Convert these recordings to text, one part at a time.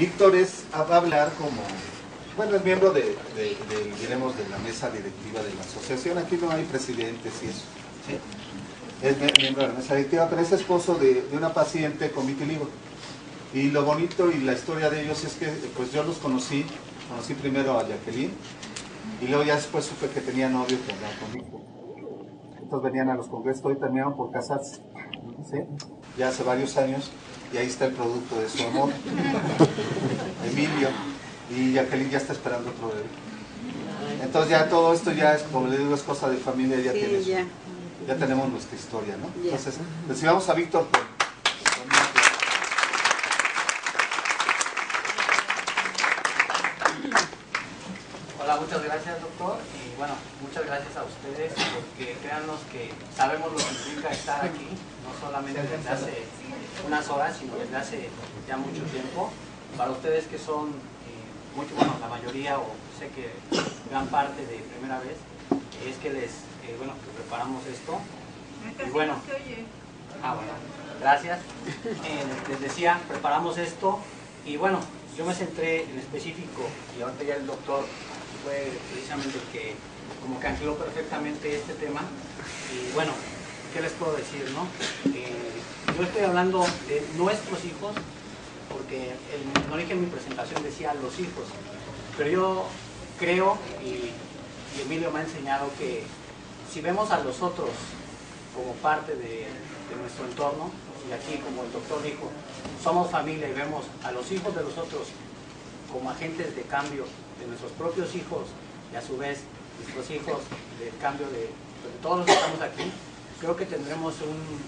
Víctor va a hablar como, bueno, es miembro diremos, de la mesa directiva de la asociación. Aquí no hay presidentes y eso, ¿sí? Es miembro de la mesa directiva, pero es esposo de una paciente con vitiligo. Y lo bonito y la historia de ellos es que pues yo los conocí primero a Jacqueline, y luego ya después supe que tenía novio que andaba conmigo. Entonces venían a los congresos y terminaron por casarse, ¿sí? Ya hace varios años, y ahí está el producto de su amor, Emilio, y Jacqueline ya está esperando otro bebé. Entonces ya todo esto ya es, como le digo, es cosa de familia, ya, sí, ya tenemos nuestra historia, ¿no? Ya. Entonces, recibamos a Víctor. Hola, muchas gracias, doctor, y bueno, muchas gracias a ustedes, porque créanos que sabemos lo que implica estar aquí, no solamente desde hace unas horas, sino desde hace ya mucho tiempo. Para ustedes que son, bueno, la mayoría, o sé que gran parte de primera vez, es que bueno, que preparamos esto, y bueno, bueno, gracias. Les decía, preparamos esto, y bueno, yo me centré en específico, y ahorita ya el doctor fue precisamente el que como que ancló perfectamente este tema. Y bueno, ¿qué les puedo decir, no? Yo estoy hablando de nuestros hijos, porque en origen mi presentación decía los hijos, pero yo creo, y Emilio me ha enseñado, que si vemos a los otros como parte de nuestro entorno, y aquí, como el doctor dijo, somos familia, y vemos a los hijos de los otros como agentes de cambio de nuestros propios hijos, y a su vez nuestros hijos del cambio de todos los que estamos aquí, creo que tendremos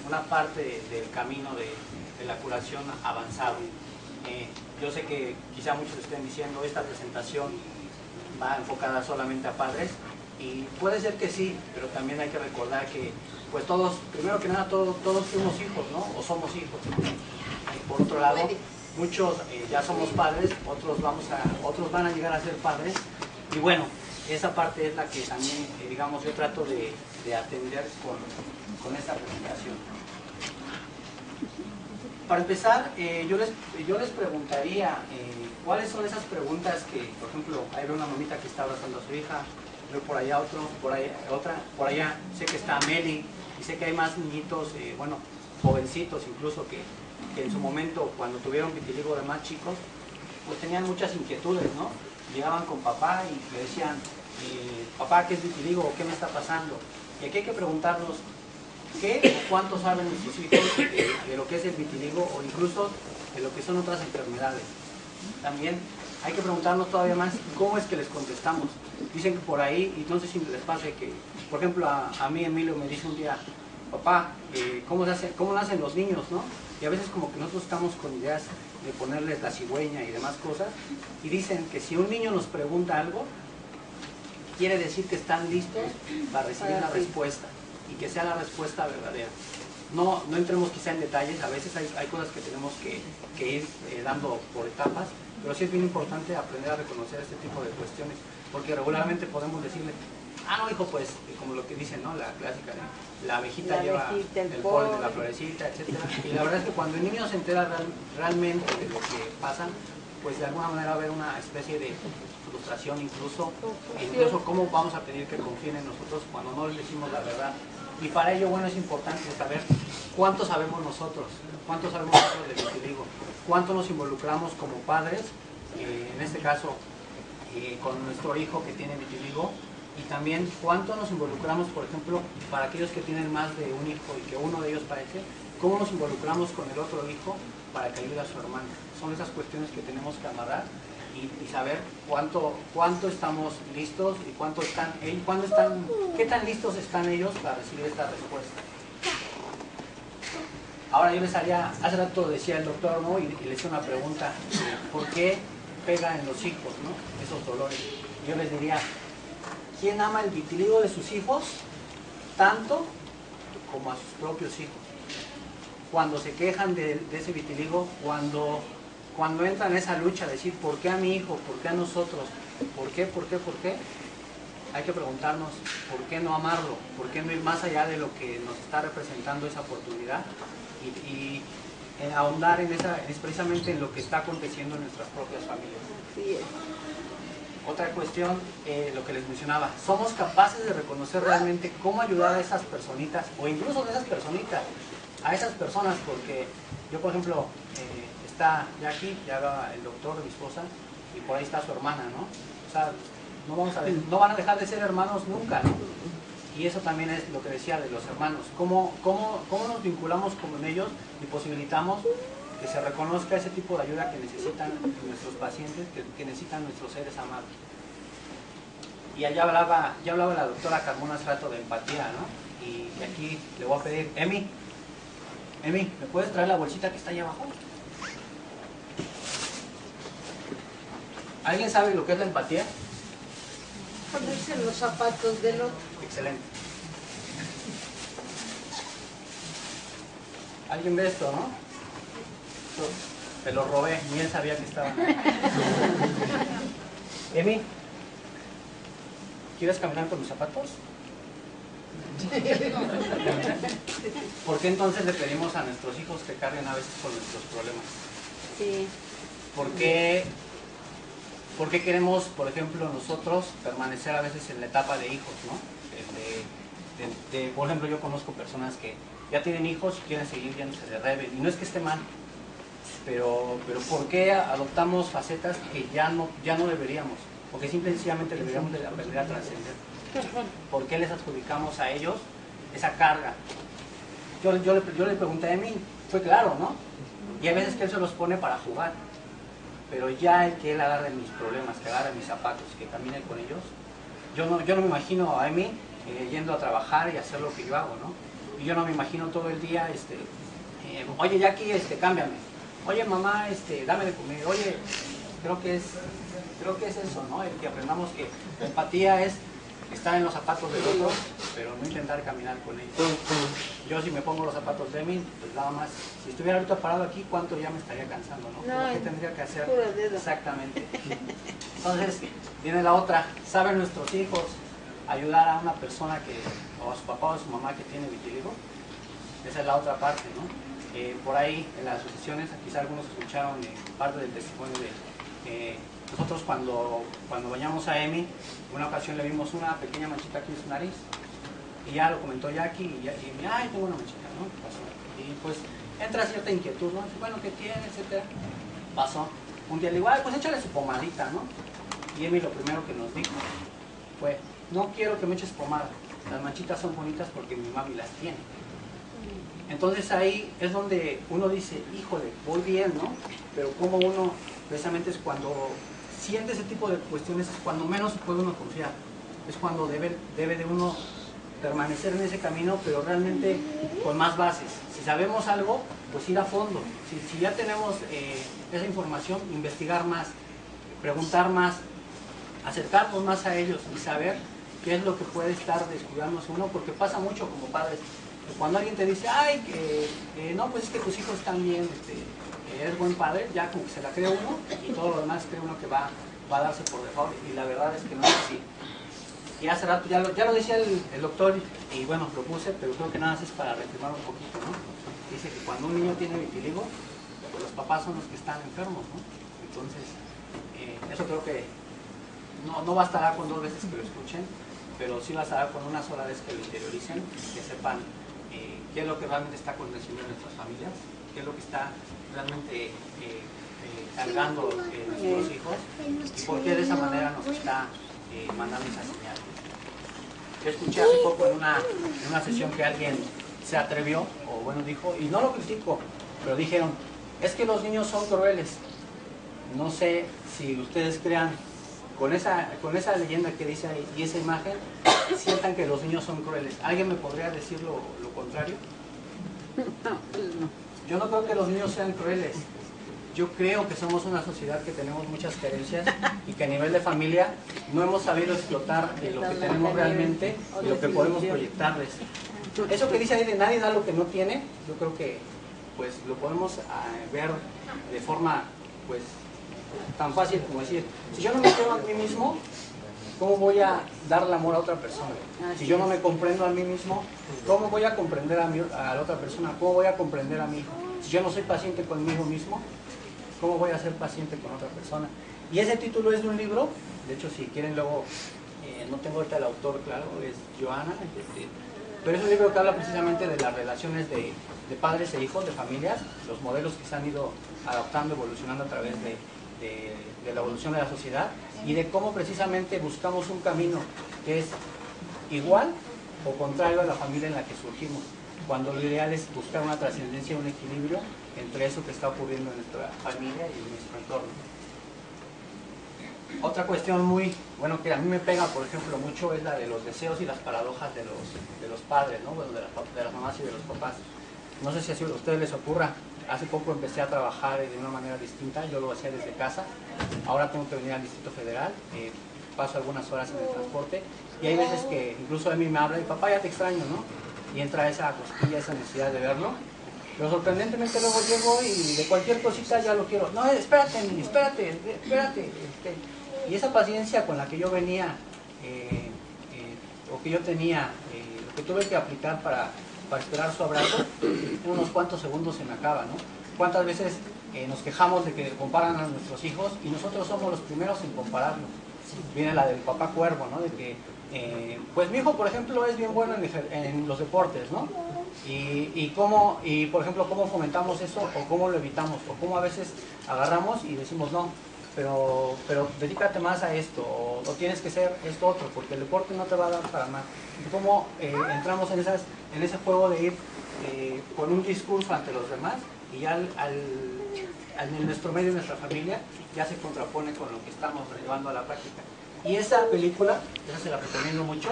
una parte del camino de la curación avanzado. Yo sé que quizá muchos estén diciendo, esta presentación va enfocada solamente a padres, y puede ser que sí, pero también hay que recordar que pues todos, primero que nada, todos fuimos hijos, ¿no? O somos hijos. Por otro lado, muchos ya somos padres, otros van a llegar a ser padres, y bueno, esa parte es la que también, digamos, yo trato de atender con esta presentación. Para empezar, yo les preguntaría, ¿cuáles son esas preguntas que, por ejemplo, ahí veo una mamita que está abrazando a su hija, veo por allá otro, por allá otra, por allá sé que está Meli, y sé que hay más niñitos, bueno, jovencitos incluso, que en su momento, cuando tuvieron vitiligo de más chicos, pues tenían muchas inquietudes, ¿no? Llegaban con papá y le decían, papá, ¿qué es vitiligo? ¿O qué me está pasando? Y aquí hay que preguntarnos, ¿qué o cuánto saben nuestros hijos de lo que es el vitiligo, o incluso de lo que son otras enfermedades? También hay que preguntarnos todavía más, ¿cómo es que les contestamos? Dicen que por ahí, y no sé si les pase que, por ejemplo, a mí Emilio me dice un día, papá, ¿cómo nacen los niños, no? Y a veces como que nosotros estamos con ideas de ponerles la cigüeña y demás cosas, y dicen que si un niño nos pregunta algo, quiere decir que están listos para recibir la respuesta, y que sea la respuesta verdadera. No entremos quizá en detalles, a veces hay cosas que tenemos que ir dando por etapas, pero sí es bien importante aprender a reconocer este tipo de cuestiones, porque regularmente podemos decirle, no hijo, pues, como lo que dicen, ¿no? La clásica, la abejita lleva el polen de la florecita, etc. Y la verdad es que cuando el niño se entera realmente de lo que pasa, pues de alguna manera va a haber una especie de frustración incluso cómo vamos a pedir que confíen en nosotros cuando no les decimos la verdad. Y para ello, bueno, es importante saber cuánto sabemos nosotros de vitiligo, cuánto nos involucramos como padres, en este caso con nuestro hijo que tiene vitiligo, y también cuánto nos involucramos, por ejemplo, para aquellos que tienen más de un hijo y que uno de ellos padece, cómo nos involucramos con el otro hijo para que ayude a su hermano. Son esas cuestiones que tenemos que amarrar y saber cuánto estamos listos y qué tan listos están ellos para recibir esta respuesta. Ahora yo les haría, hace rato decía el doctor, ¿no? Y le hice una pregunta, ¿por qué pega en los hijos, ¿no? Esos dolores? Yo les diría, ¿quién ama el vitiligo de sus hijos tanto como a sus propios hijos? Cuando se quejan de ese vitiligo, cuando entran en esa lucha de decir, ¿por qué a mi hijo? ¿Por qué a nosotros? ¿Por qué? Hay que preguntarnos, ¿por qué no amarlo? ¿Por qué no ir más allá de lo que nos está representando esa oportunidad? Y ahondar en precisamente en lo que está aconteciendo en nuestras propias familias. Sí. Otra cuestión, lo que les mencionaba, somos capaces de reconocer realmente cómo ayudar a esas personitas, o incluso de esas personitas, a esas personas, porque yo, por ejemplo, está Jackie, ya va el doctor de mi esposa, y por ahí está su hermana, ¿no? O sea, no van a dejar de ser hermanos nunca, ¿no? Y eso también es lo que decía de los hermanos, cómo nos vinculamos con ellos y posibilitamos que se reconozca ese tipo de ayuda que necesitan nuestros pacientes, que necesitan nuestros seres amados. Y allá ya hablaba la doctora Carmona hace rato de empatía, ¿no? Y aquí le voy a pedir, Emi, ¿me puedes traer la bolsita que está ahí abajo? ¿Alguien sabe lo que es la empatía? Ponerse en los zapatos del otro. Excelente. ¿Alguien ve esto, no? Te lo robé, ni él sabía que estaba. Emi, ¿quieres caminar con mis zapatos? ¿Por qué entonces le pedimos a nuestros hijos que carguen a veces con nuestros problemas? Sí. ¿Por qué queremos, por ejemplo, nosotros permanecer a veces en la etapa de hijos, ¿no? Por ejemplo, yo conozco personas que ya tienen hijos y quieren seguir yéndose de rebelde, y no es que esté mal, pero ¿por qué adoptamos facetas que ya no deberíamos? Porque simple y sencillamente deberíamos de aprender a trascender. ¿Por qué les adjudicamos a ellos esa carga? Yo le pregunté a Emi, fue claro, ¿no? Y hay veces que él se los pone para jugar, pero ya el que él agarre mis problemas, que agarre mis zapatos, que camine con ellos, yo no me imagino a Emi yendo a trabajar y hacer lo que yo hago, ¿no? Y yo no me imagino todo el día, oye Jackie, cámbiame, oye mamá, dame de comer, oye, creo que es eso, ¿no? El que aprendamos que la empatía es estar en los zapatos del otro, pero no intentar caminar con ellos. Yo si me pongo los zapatos de Emi, pues nada más, si estuviera ahorita parado aquí, ¿cuánto ya me estaría cansando, no? ¿Qué tendría que hacer? Exactamente. Entonces, viene la otra, ¿saben nuestros hijos ayudar a una persona o a su papá o a su mamá que tiene vitiligo? Esa es la otra parte, ¿no? Por ahí en las asociaciones, quizá algunos escucharon parte del testimonio de nosotros cuando bañamos a Emi, en una ocasión le vimos una pequeña manchita aquí en su nariz, y ya lo comentó Jackie, y ay, tengo una manchita, ¿no? ¿Qué pasó? Y pues entra cierta inquietud, ¿no? Bueno, ¿qué tiene? Etcétera. Pasó. Un día le digo, ay, pues échale su pomadita, ¿no? Y Emi lo primero que nos dijo fue, no quiero que me eches pomada, las manchitas son bonitas porque mi mami las tiene. Entonces ahí es donde uno dice, híjole, voy bien, ¿no? Pero como uno, precisamente es cuando siente ese tipo de cuestiones, es cuando menos puede uno confiar, es cuando debe de uno permanecer en ese camino, pero realmente con más bases. Si sabemos algo, pues ir a fondo. Si ya tenemos esa información, investigar más, preguntar más, acercarnos más a ellos y saber qué es lo que puede estar descuidándose uno, porque pasa mucho como padres. Cuando alguien te dice, ay, no, pues es que tus hijos están bien, eres buen padre, ya como que se la cree uno y todo lo demás cree uno que va a darse por default, y la verdad es que no es así. Y hace rato ya lo decía el doctor, y bueno, lo puse, pero creo que nada más es para reafirmar un poquito, ¿no? Dice que cuando un niño tiene vitiligo, pues los papás son los que están enfermos, ¿no? Entonces, eso creo que no bastará con 2 veces que lo escuchen, pero sí bastará con una sola vez que lo interioricen, que sepan qué es lo que realmente está aconteciendo en nuestras familias, qué es lo que está realmente cargando nuestros hijos, y por qué de esa manera nos está mandando esa señal. Yo escuché hace poco en una sesión que alguien se atrevió, o bueno dijo, y no lo critico, pero dijeron, es que los niños son crueles. No sé si ustedes crean, con esa leyenda que dice ahí y esa imagen, sientan que los niños son crueles. ¿Alguien me podría decir lo contrario? Yo no creo que los niños sean crueles. Yo creo que somos una sociedad que tenemos muchas carencias y que a nivel de familia no hemos sabido explotar lo que tenemos realmente y lo que podemos proyectarles. Eso que dice ahí de nadie da lo que no tiene, yo creo que pues lo podemos ver de forma pues tan fácil como decir, si yo no me quiero a mí mismo, ¿cómo voy a darle amor a otra persona? Si yo no me comprendo a mí mismo, ¿cómo voy a comprender a la otra persona? ¿Cómo voy a comprender a mi hijo? Si yo no soy paciente conmigo mismo, ¿cómo voy a ser paciente con otra persona? Y ese título es de un libro, de hecho si quieren luego, no tengo ahorita el autor claro, es Johanna, pero es un libro que habla precisamente de las relaciones de padres e hijos, de familias, los modelos que se han ido adaptando, evolucionando a través de la evolución de la sociedad, y de cómo precisamente buscamos un camino que es igual o contrario a la familia en la que surgimos, cuando lo ideal es buscar una trascendencia, un equilibrio entre eso que está ocurriendo en nuestra familia y en nuestro entorno. Otra cuestión muy, bueno, que a mí me pega, por ejemplo, mucho es la de los deseos y las paradojas de los padres, ¿no? Bueno, de las mamás y de los papás. No sé si a ustedes les ocurra. Hace poco empecé a trabajar de una manera distinta, yo lo hacía desde casa, ahora tengo que venir al Distrito Federal, paso algunas horas en el transporte, y hay veces que incluso a mí me habla y papá, ya te extraño, ¿no? Y entra esa cosquilla, esa necesidad de verlo, pero sorprendentemente luego llego y de cualquier cosita ya lo quiero. No, espérate, niño, espérate. Y esa paciencia con la que yo venía, o que yo tenía, lo que tuve que aplicar para esperar su abrazo, en unos cuantos segundos se me acaba, ¿no? ¿Cuántas veces nos quejamos de que comparan a nuestros hijos y nosotros somos los primeros en compararlo? Viene la del papá cuervo, ¿no? De que, pues mi hijo, por ejemplo, es bien bueno en los deportes, ¿no? Y por ejemplo, cómo fomentamos eso o cómo lo evitamos, o cómo a veces agarramos y decimos no, pero dedícate más a esto, o tienes que ser esto otro, porque el deporte no te va a dar para nada. Y cómo entramos en ese juego de ir con un discurso ante los demás, y ya en nuestro medio, en nuestra familia, ya se contrapone con lo que estamos llevando a la práctica. Y esa película, esa se la recomiendo mucho,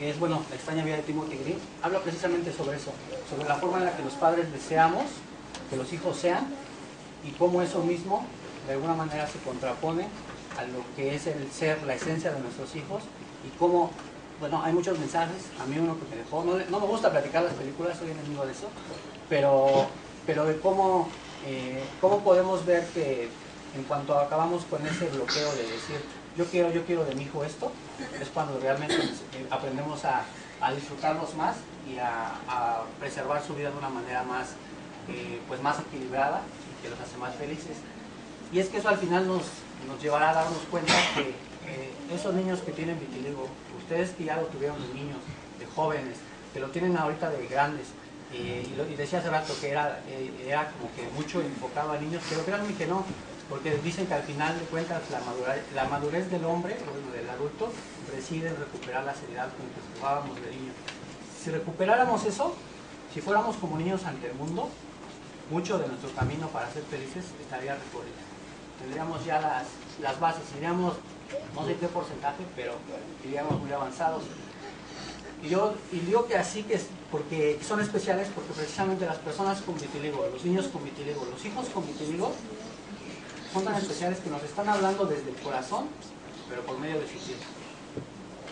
es, bueno, La extraña vida de Timothy Green, habla precisamente sobre eso, sobre la forma en la que los padres deseamos que los hijos sean, y cómo eso mismo de alguna manera se contrapone a lo que es el ser, la esencia de nuestros hijos, y cómo, bueno, hay muchos mensajes. A mí uno que me dejó, no me gusta platicar las películas, soy enemigo de eso, pero de cómo podemos ver que en cuanto acabamos con ese bloqueo de decir yo quiero de mi hijo esto, es cuando realmente aprendemos a disfrutarlos más y a preservar su vida de una manera más, pues más equilibrada, y que los hace más felices. Y es que eso al final nos llevará a darnos cuenta que esos niños que tienen vitiligo, ustedes que ya lo tuvieron de niños, de jóvenes, que lo tienen ahorita de grandes, y decía hace rato que era como que mucho enfocado a niños, pero créanme que no, porque dicen que al final de cuentas la madurez del hombre, o del adulto, reside en recuperar la seriedad con que jugábamos de niños. Si recuperáramos eso, si fuéramos como niños ante el mundo, mucho de nuestro camino para ser felices estaría recorrido. Tendríamos ya las bases, iríamos, no sé qué porcentaje, pero iríamos muy avanzados. Y digo que así, que es porque son especiales, porque precisamente las personas con vitiligo, los niños con vitiligo, los hijos con vitiligo, son tan especiales que nos están hablando desde el corazón, pero por medio de sus hijos.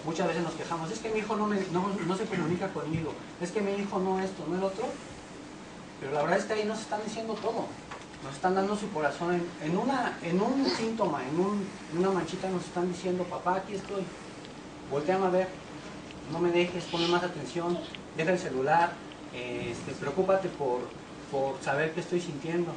Muchas veces nos quejamos, es que mi hijo no se comunica conmigo, es que mi hijo no esto, no el otro, pero la verdad es que ahí nos están diciendo todo. Nos están dando su corazón en un síntoma, en una manchita, nos están diciendo, papá, aquí estoy, volteame a ver, no me dejes, ponle más atención, deja el celular, preocúpate por saber qué estoy sintiendo,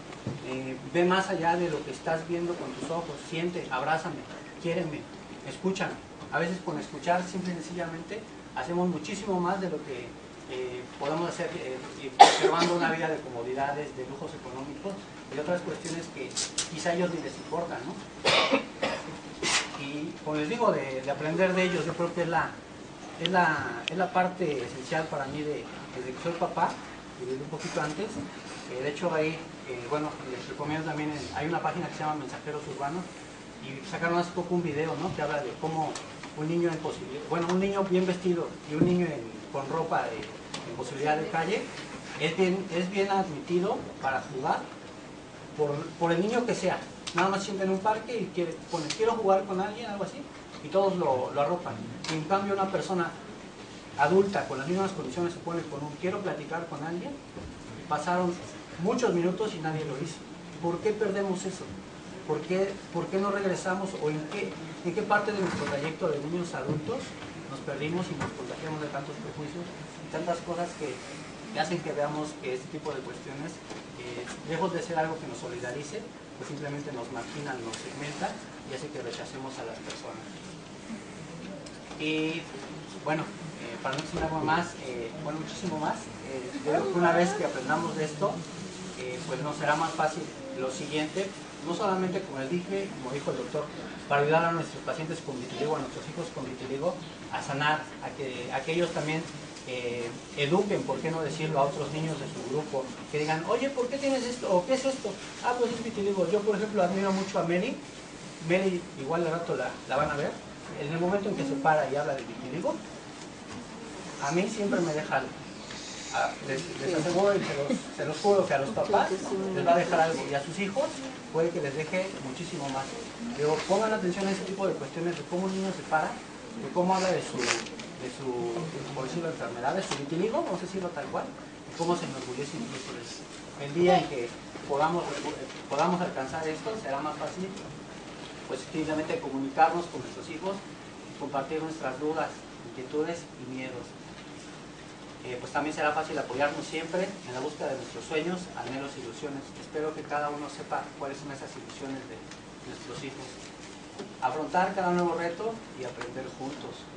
ve más allá de lo que estás viendo con tus ojos, siente, abrázame, quiéreme, escúchame. A veces con escuchar, simple y sencillamente, hacemos muchísimo más de lo que podemos hacer observando una vida de comodidades, de lujos económicos y otras cuestiones que quizá a ellos ni les importan, ¿no? Y como les digo, de aprender de ellos, yo creo que es la parte esencial para mí desde que soy papá y desde un poquito antes. De hecho, ahí, bueno, les recomiendo también, hay una página que se llama Mensajeros Urbanos, y sacaron hace poco un video, ¿no?, que habla de cómo un niño un niño bien vestido y un niño con ropa en posibilidad de calle es bien admitido para jugar por el niño que sea. Nada más sienta en un parque y quiero jugar con alguien, algo así, y todos lo arropan. Y en cambio una persona adulta con las mismas condiciones se pone con quiero platicar con alguien, pasaron muchos minutos y nadie lo hizo. ¿Por qué perdemos eso? ¿por qué no regresamos o en qué parte de nuestro trayecto de niños a adultos nos perdimos y nos contagiamos de tantos prejuicios y tantas cosas que hacen que veamos que este tipo de cuestiones, lejos de ser algo que nos solidarice, pues simplemente nos margina, nos segmenta y hace que rechacemos a las personas. Y bueno, para no decir algo más, bueno, muchísimo más, yo creo que una vez que aprendamos de esto, pues nos será más fácil lo siguiente, no solamente como les dije, como dijo el doctor, para ayudar a nuestros pacientes con vitiligo, a nuestros hijos con vitiligo, a sanar, a que ellos también eduquen, por qué no decirlo, a otros niños de su grupo, que digan, oye, ¿por qué tienes esto? ¿O qué es esto? Ah, pues es vitiligo. Yo, por ejemplo, admiro mucho a Mary, igual de rato la van a ver, en el momento en que se para y habla de vitiligo, a mí siempre me deja algo. Les aseguro y se los juro que a los papás les va a dejar algo y a sus hijos puede que les deje muchísimo más. Pero pongan atención a ese tipo de cuestiones de cómo un niño se para, de cómo habla de su por decirlo, enfermedad, de su vitiligo, vamos a decirlo tal cual, y cómo se enorgullece incluso de eso. El día en que podamos alcanzar esto, será más fácil pues simplemente comunicarnos con nuestros hijos y compartir nuestras dudas, inquietudes y miedos. Pues también será fácil apoyarnos siempre en la búsqueda de nuestros sueños, anhelos e ilusiones. Espero que cada uno sepa cuáles son esas ilusiones de nuestros hijos. Afrontar cada nuevo reto y aprender juntos.